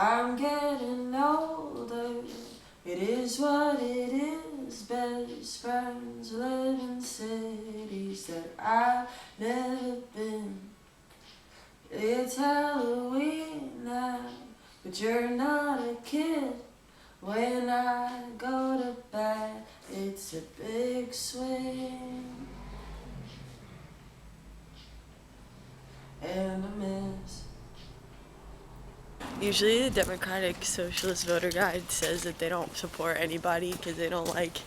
I'm getting older, it is what it is. Best friends live in cities that I've never been. It's Halloween now, but you're not a kid. When I go to bed, it's a big swing and a miss. Usually the Democratic Socialist Voter Guide says that they don't support anybody because they don't like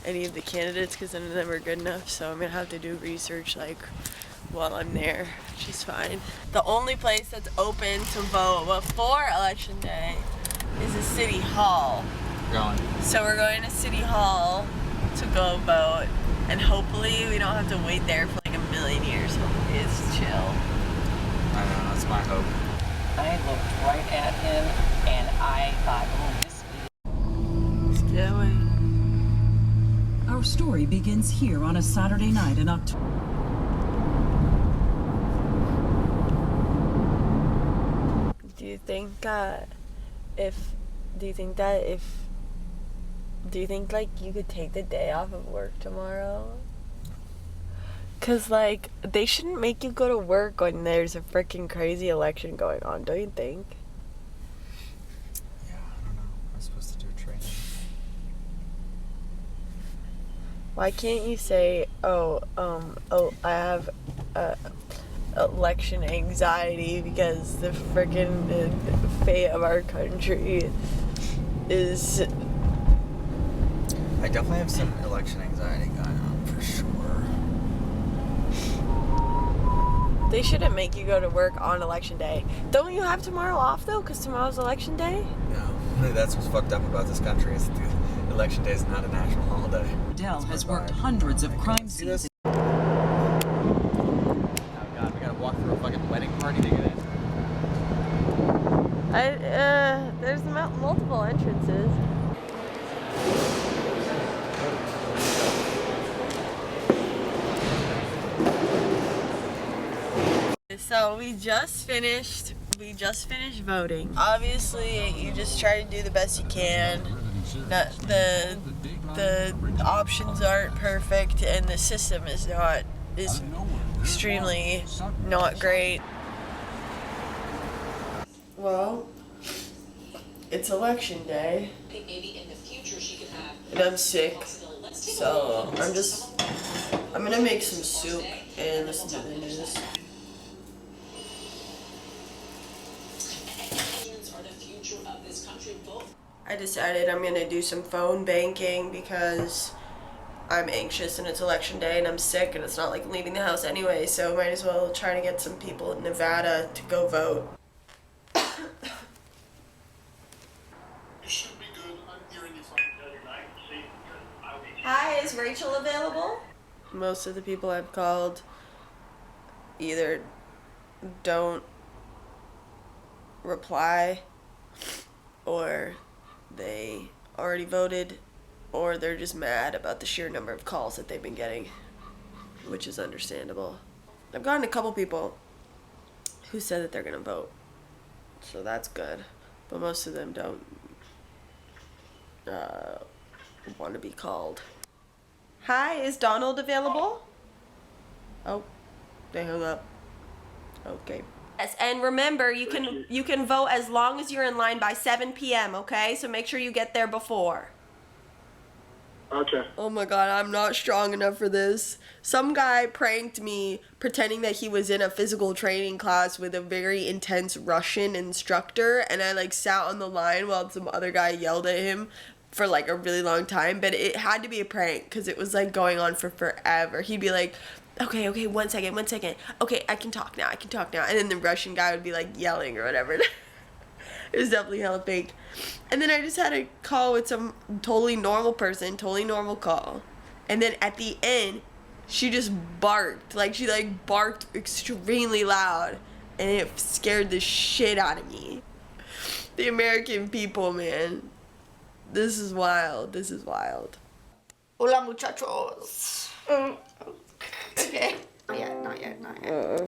any of the candidates because none of them are good enough, so I'm gonna have to do research like while I'm there, which is fine. The only place that's open to vote before Election Day is the City Hall. So we're going to City Hall to go vote, and hopefully we don't have to wait there for like a million years. Hopefully it's chill. I know, that's my hope. I looked right at him and I thought, oh, this is... Let's get away. Our story begins here on a Saturday night in October. Do you think like you could take the day off of work tomorrow? Cause like they shouldn't make you go to work when there's a freaking crazy election going on, don't you think? Yeah, I don't know. I'm supposed to do training. Why can't you say, I have election anxiety because the freaking fate of our country is... I definitely have some election anxiety going on, for sure. They shouldn't make you go to work on election day. Don't you have tomorrow off though? Because tomorrow's election day? No, that's what's fucked up about this country is the election day is not a national holiday. Dell has worked hundreds of crime scenes. Oh god, we gotta walk through a fucking wedding party to get in. There's multiple entrances. So we just finished voting. Obviously, you just try to do the best you can. The options aren't perfect, and the system is extremely not great. Well, it's election day, and I'm sick, so I'm gonna make some soup and listen to the news. I decided I'm gonna do some phone banking because I'm anxious and it's election day and I'm sick and it's not like leaving the house anyway, so might as well try to get some people in Nevada to go vote. It should be good. I'm hearing you find the other night. See, Hi, is Rachel available? Most of the people I've called either don't reply, or they already voted, or they're just mad about the sheer number of calls that they've been getting, which is understandable. I've gotten a couple people who said that they're gonna vote, so that's good, but most of them don't want to be called. Hi, is Donald available? Oh, they hung up. Okay. Yes, and remember, you can vote as long as you're in line by 7 p.m., okay? So make sure you get there before. okay. Oh my god, I'm not strong enough for this. Some guy pranked me pretending that he was in a physical training class with a very intense Russian instructor, and I like sat on the line while some other guy yelled at him for like a really long time, but it had to be a prank because it was like going on for forever. He'd be like, okay, 1 second. Okay, I can talk now. And then the Russian guy would be like yelling or whatever. It was definitely hella fake. And then I just had a call with some totally normal person, totally normal call. And then at the end, she just barked. Like, she like barked extremely loud. And it scared the shit out of me. The American people, man. This is wild. Hola, muchachos. Okay. Not yet. Been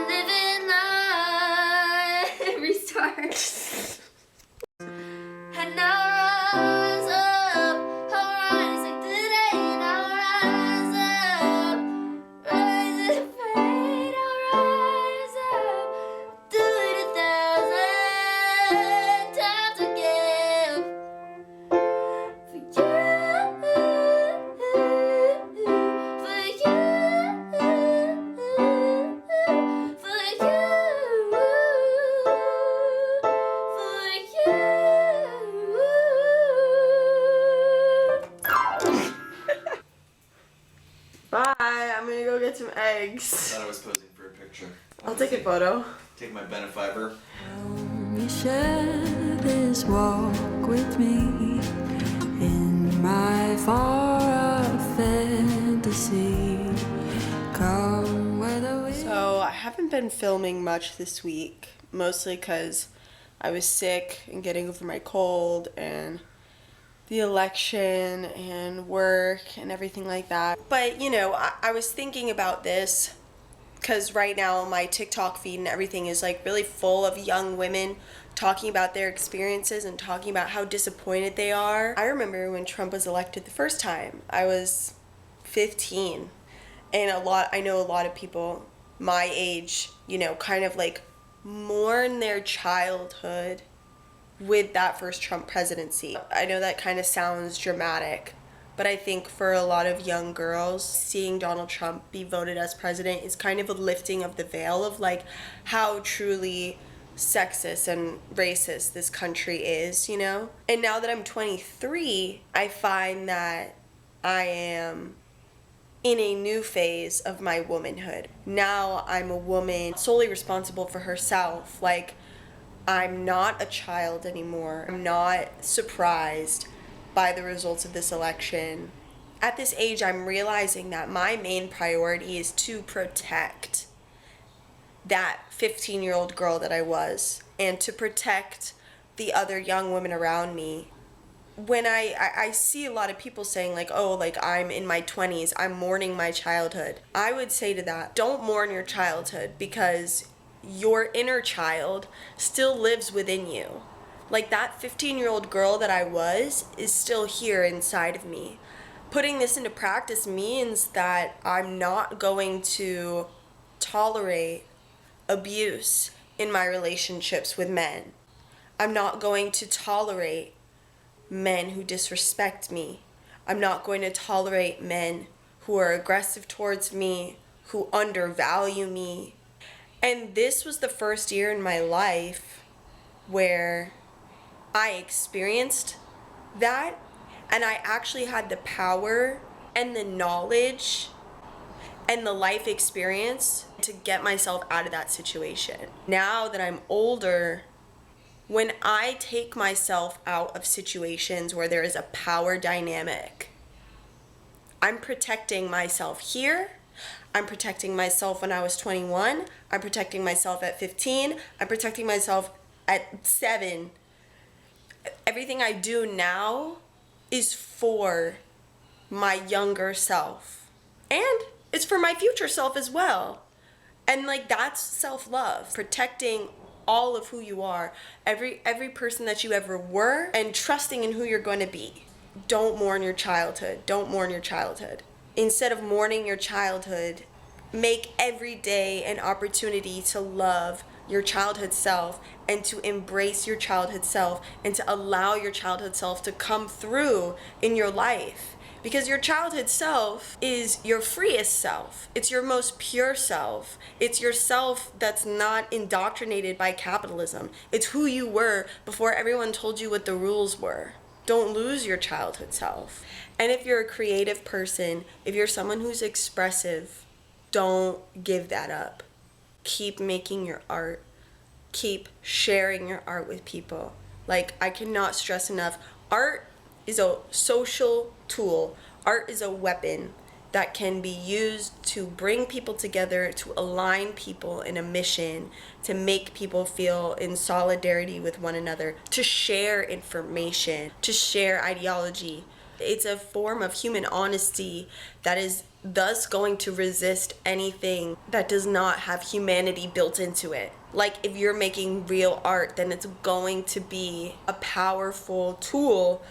living life. Restart. take a photo. Take my benefiber. You share this walk with me in my far-off fantasy. Come where the wind. So I haven't been filming much this week, mostly because I was sick and getting over my cold and the election and work and everything like that. But, you know, I was thinking about this because right now my TikTok feed and everything is like really full of young women talking about their experiences and talking about how disappointed they are. I remember when Trump was elected the first time. I was 15, and I know a lot of people my age, you know, kind of like mourn their childhood with that first Trump presidency. I know that kind of sounds dramatic, but I think for a lot of young girls, seeing Donald Trump be voted as president is kind of a lifting of the veil of like how truly sexist and racist this country is, you know? And now that I'm 23, I find that I am in a new phase of my womanhood. Now I'm a woman solely responsible for herself. Like, I'm not a child anymore. I'm not surprised by the results of this election. At this age, I'm realizing that my main priority is to protect that 15-year-old girl that I was and to protect the other young women around me. When I see a lot of people saying like, oh, like I'm in my 20s, I'm mourning my childhood. I would say to that, don't mourn your childhood because your inner child still lives within you. Like that 15-year-old girl that I was is still here inside of me. Putting this into practice means that I'm not going to tolerate abuse in my relationships with men. I'm not going to tolerate men who disrespect me. I'm not going to tolerate men who are aggressive towards me, who undervalue me. And this was the first year in my life where I experienced that, and I actually had the power and the knowledge and the life experience to get myself out of that situation. Now that I'm older, when I take myself out of situations where there is a power dynamic, I'm protecting myself here. I'm protecting myself when I was 21. I'm protecting myself at 15. I'm protecting myself at 7. Everything I do now is for my younger self. And it's for my future self as well. And like that's self-love. Protecting all of who you are, every person that you ever were, and trusting in who you're going to be. Don't mourn your childhood. Don't mourn your childhood. Instead of mourning your childhood, make every day an opportunity to love your childhood self and to embrace your childhood self and to allow your childhood self to come through in your life. Because your childhood self is your freest self. It's your most pure self. It's your self that's not indoctrinated by capitalism. It's who you were before everyone told you what the rules were. Don't lose your childhood self. And if you're a creative person, if you're someone who's expressive, don't give that up. Keep making your art. Keep sharing your art with people. Like, I cannot stress enough, art is a social tool. Art is a weapon that can be used to bring people together, to align people in a mission, to make people feel in solidarity with one another, to share information, to share ideology. It's a form of human honesty that is thus going to resist anything that does not have humanity built into it. Like, if you're making real art, then it's going to be a powerful tool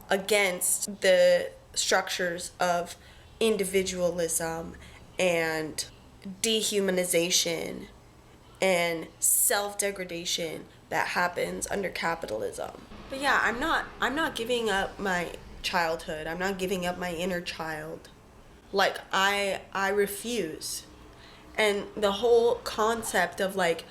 against the structures of individualism and dehumanization and self-degradation that happens under capitalism. But yeah, I'm not giving up my childhood. I'm not giving up my inner child. Like, I refuse. And the whole concept of like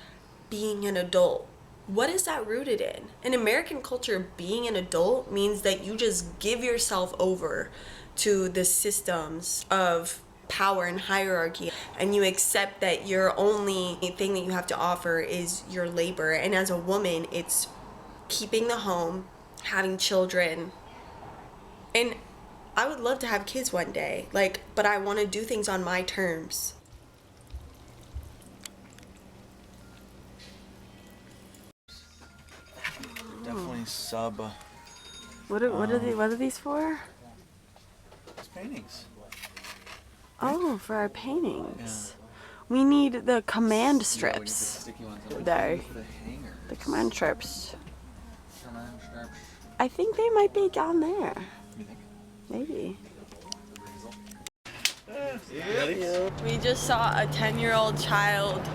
being an adult, what is that rooted in? In American culture, being an adult means that you just give yourself over to the systems of power and hierarchy, and you accept that your only thing that you have to offer is your labor. And as a woman, it's keeping the home, having children. And I would love to have kids one day, like, but I want to do things on my terms. Definitely sub. What are these for? It's paintings. Oh, for our paintings. We need the command strips. Sticky ones. There. The hanger. The command strips. Command strips. I think they might be down there. You think? Maybe. Really? We just saw a 10-year-old child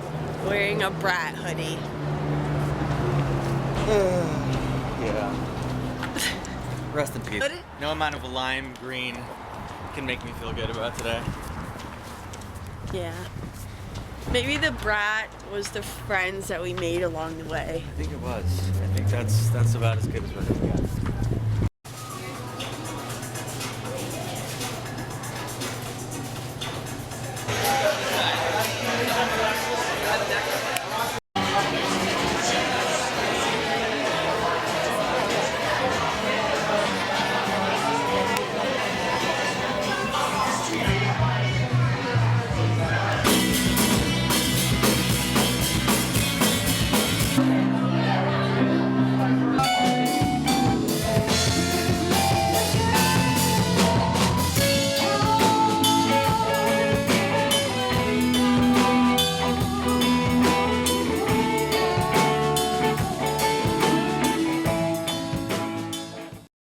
wearing a brat hoodie. Yeah. Rest in peace. What? No amount of lime green can make me feel good about today. Yeah. Maybe the brat was the friends that we made along the way. I think it was. I think that's about as good as we're gonna get.